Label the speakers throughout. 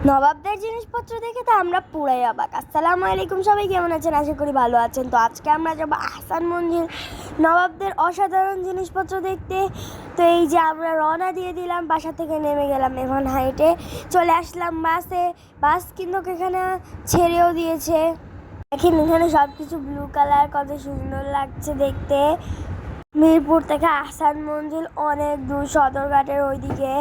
Speaker 1: নবাবদের জিনিসপত্র দেখে তো আমরা পুরাই অবাক। আসসালামু আলাইকুম, সবাই কেমন আছেন? আশা করি ভালো আছেন। তো আজকে আমরা যাবো আহসান মঞ্জিল নবাবদের অসাধারণ জিনিসপত্র দেখতে। তো এই যে আমরা রওনা দিয়ে দিলাম, বাসা থেকে নেমে গেলাম, এখন হাইটে চলে আসলাম বাসে। বাস কিন্তু এখানে ছেড়েও দিয়েছে। দেখেন এখানে সব কিছু ব্লু কালার, কত সুন্দর লাগছে দেখতে। মিরপুর থেকে আহসান মঞ্জিল অনেক দূর, সদরঘাটের ওইদিকে।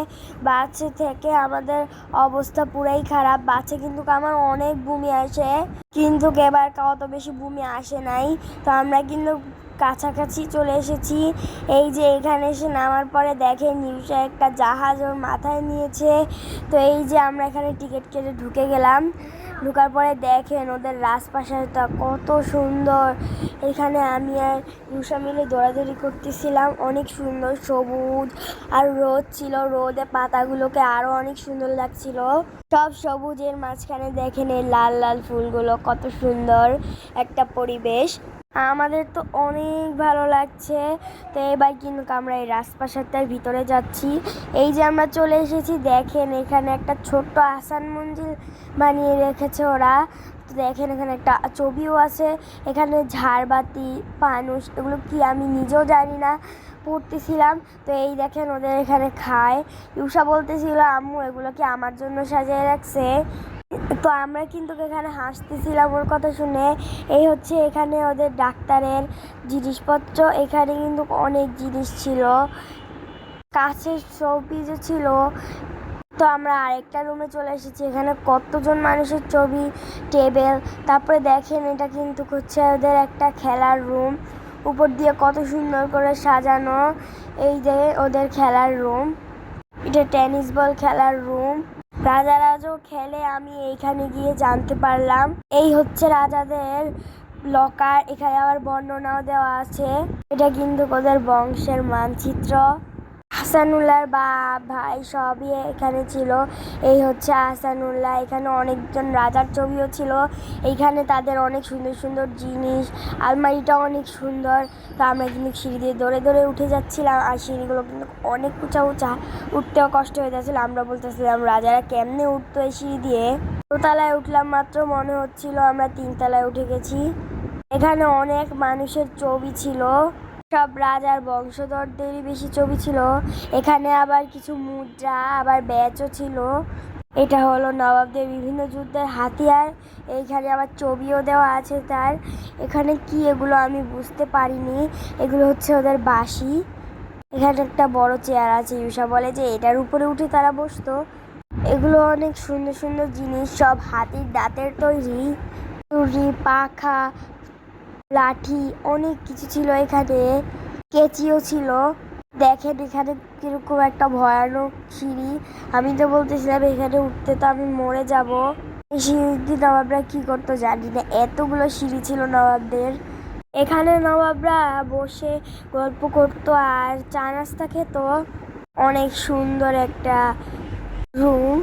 Speaker 1: বাসে থেকে আমাদের অবস্থা পুরাই খারাপ। বাসে কিন্তু আমার অনেক বমি আসে, কিন্তু এবার অত বেশি বমি আসে নাই। তো আমরা কিন্তু কাছাকাছি চলে এসেছি। এই যে এখানে এসে নামার পরে দেখেন নিউজে একটা জাহাজ ওর মাথায় নিয়েছে। তো এই যে আমরা এখানে টিকিট কেটে ঢুকে গেলাম। ঢোকার পরে দেখেন ওদের রাজপ্রাসাদটা কত সুন্দর। এখানে আমি আর রুষা মিলে দৌড়াদৌড়ি করতেছিলাম। অনেক সুন্দর সবুজ, আর রোদ ছিল, রোদে পাতাগুলোকে আরো অনেক সুন্দর লাগছিল। সব সবুজের মাঝখানে দেখেন এই লাল লাল ফুলগুলো, কত সুন্দর একটা পরিবেশ। আমাদের তো অনেক ভালো লাগছে। তো এবার কিন্তু আমরা এই রাজপ্রাসাদটার ভিতরে যাচ্ছি। এই যে আমরা চলে এসেছি, দেখেন এখানে একটা ছোট্ট আহসান মঞ্জিল বানিয়ে রেখেছে ওরা। তো দেখেন এখানে একটা ছবিও আছে। এখানে ঝাড়বাতি, ফানুস, এগুলো কি আমি নিজেও জানি না, পড়তেছিলাম। তো এই দেখেন ওদের এখানে খায়। ইউষা বলতেছিল আম্মু এগুলো কি আমার জন্য সাজিয়ে রাখছে। তো আমরা কিন্তু এখানে হাসতেছিলাম ওর কথা শুনে। এই হচ্ছে এখানে ওদের ডাক্তারের জিনিসপত্র। এখানে কিন্তু অনেক জিনিস ছিল, কাছের শোপিসও ছিল। তো আমরা আরেকটা রুমে চলে এসেছি। এখানে কতজন মানুষের ছবি, টেবিল। তারপরে দেখেন এটা কিন্তু হচ্ছে ওদের একটা খেলার রুম, উপর দিয়ে কত সুন্দর করে সাজানো। এই যে ওদের খেলার রুম, এটা টেনিস বল খেলার রুম। রাজারাজও খেলে, আমি এইখানে গিয়ে জানতে পারলাম। এই হচ্ছে রাজাদের লকার। এখানে আবার বর্ণনাও দেওয়া আছে। এটা কিন্তু ওদের বংশের মানচিত্র। আহসানুল্লাহর ভাই সবই এখানে ছিল। এই হচ্ছে আহসানুল্লাহ। এখানে অনেকজন রাজার ছবিও ছিল। এইখানে তাদের অনেক সুন্দর সুন্দর জিনিস, আলমারিটাও অনেক সুন্দর। তো আমরা কিন্তু সিঁড়ি দিয়ে দৌড়ে দৌড়ে উঠে যাচ্ছিলাম, আর সিঁড়িগুলো কিন্তু অনেক উঁচা উঁচা, উঠতেও কষ্ট হয়ে যাচ্ছিল। আমরা বলতেছিলাম রাজারা কেমনে উঠতো এই সিঁড়ি দিয়ে। দোতলায় উঠলাম মাত্র, মনে হচ্ছিল আমরা 3 তলায় উঠে গেছি। এখানে অনেক মানুষের ছবি ছিল, সব রাজার বংশধরদেরই বেশি ছবি ছিল। এখানে আবার কিছু মুদ্রা, আবার ব্যাচও ছিল। এটা হলো নবাবদের বিভিন্ন যুদ্ধের হাতিয়ার। এইখানে আবার ছবিও দেওয়া আছে তার। এখানে কি এগুলো আমি বুঝতে পারিনি। এগুলো হচ্ছে ওদের বাঁশি। এখানে একটা বড় চেয়ার আছে, ইউষা বলে যে এটার উপরে উঠে তারা বসতো। এগুলো অনেক সুন্দর সুন্দর জিনিস, সব হাতির দাঁতের তৈরি। ছুরি, পাখা, লাঠি, অনেক কিছু ছিল এখানে। কেচিও ছিল। দেখেন এখানে কিরকম একটা ভয়ানক সিঁড়ি। আমি তো বলতেছিলাম এখানে উঠতে তো আমি মরে যাব। এই সিঁড়ি নবাবরা কি করতো জানি না, এতগুলো সিঁড়ি ছিল নবাবদের। এখানে নবাবরা বসে গল্প করতো আর চা নাস্তা খেত। অনেক সুন্দর একটা রুম,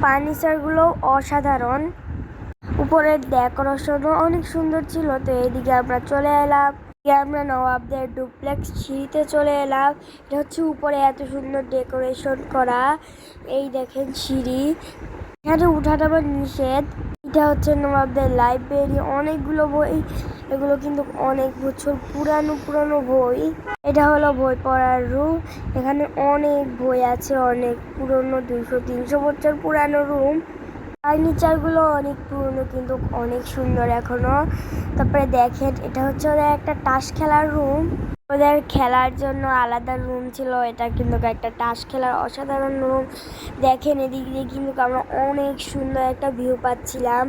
Speaker 1: ফার্নিচারগুলো অসাধারণ, উপরের ডেকোরেশনও অনেক সুন্দর ছিল। তো এইদিকে আমরা চলে এলাম, আমরা নবাবদের ডুপ্লেক্স সিঁড়িতে চলে এলাম। এটা হচ্ছে উপরে এত সুন্দর ডেকোরেশন করা। এই দেখেন সিঁড়ি, এখানে উঠাটা আবার নিষেধ। এটা হচ্ছে নবাবদের লাইব্রেরি, অনেকগুলো বই। এগুলো কিন্তু অনেক বছর পুরানো পুরানো বই। এটা হলো বই পড়ার রুম। এখানে অনেক বই আছে, অনেক পুরনো, 200-300 বছর পুরানো রুম। ফার্নিচারগুলো অনেক পুরনো কিন্তু অনেক সুন্দর এখনো। তারপরে দেখেন এটা হচ্ছে ওদের একটা তাস খেলার রুম। ওদের খেলার জন্য আলাদা রুম ছিল। এটা কিন্তু একটা তাস খেলার অসাধারণ রুম। দেখেন এদিক দিয়ে কিন্তু আমরা অনেক সুন্দর একটা ভিউ পাচ্ছিলাম।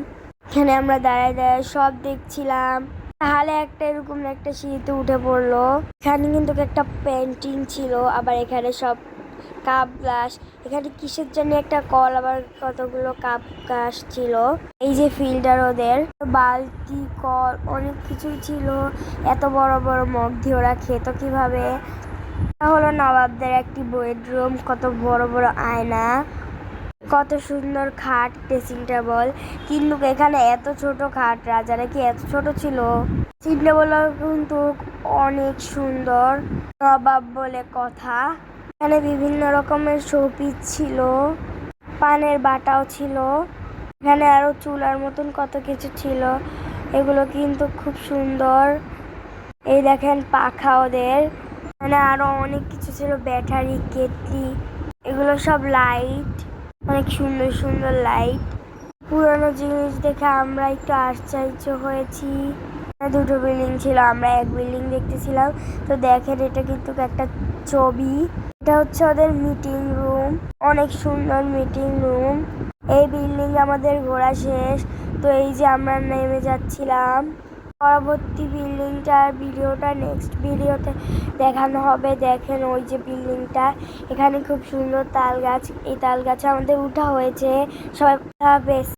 Speaker 1: এখানে আমরা দাঁড়ায় দাঁড়ায় সব দেখছিলাম। তাহলে একটা এরকম একটা সিঁড়িতে উঠে পড়লো। এখানে কিন্তু একটা পেন্টিং ছিল, আবার এখানে সব কাপ গ্লাস। এখানে কিসের জন্য একটা কল, আবার কতগুলো কাপ গ্লাস ছিল। এই যে ফিল্টার, ওদের বালতি, কল, অনেক কিছুই ছিল। এত বড় বড় মগ দিয়ে ওরা খেত কিভাবে। এটা হলো নবাবদের একটি বেডরুম, কত বড় বড় আয়না, কত সুন্দর খাট, ড্রেসিং টেবল। কিন্তু এখানে এত ছোট খাট, রাজারা কি এত ছোট ছিল? ড্রেসিং টেবল কিন্তু অনেক সুন্দর, নবাব বলে কথা। এখানে বিভিন্ন রকমের শোপিস ছিল। পানের বাটাও ছিল। এখানে আরো চুলার মতন কত কিছু ছিল, এগুলো কিন্তু খুব সুন্দর। এই দেখেন পাখা ওদের। মানে আরো অনেক কিছু ছিল, ব্যাটারি, কেটলি, এগুলো সব লাইট, অনেক সুন্দর সুন্দর লাইট। পুরোনো জিনিস দেখে আমরা একটু আশ্চর্য হয়েছি। দুটো বিল্ডিং ছিল, আমরা এক বিল্ডিং দেখতেছিলাম। তো দেখেন এটা কিন্তু একটা ছবি, এটা হচ্ছে ওদের মিটিং রুম, অনেক সুন্দর মিটিং রুম। এই বিল্ডিং আমাদের ঘোরা শেষ। তো এই যে আমরা নেমে যাচ্ছিলাম। পরবর্তী বিল্ডিংটার ভিডিওটা নেক্সট ভিডিওতে দেখানো হবে। দেখেন ওই যে বিল্ডিংটা, এখানে খুব সুন্দর তাল গাছ, এই তাল গাছে আমাদের উঠা হয়েছে। সবাই বেশ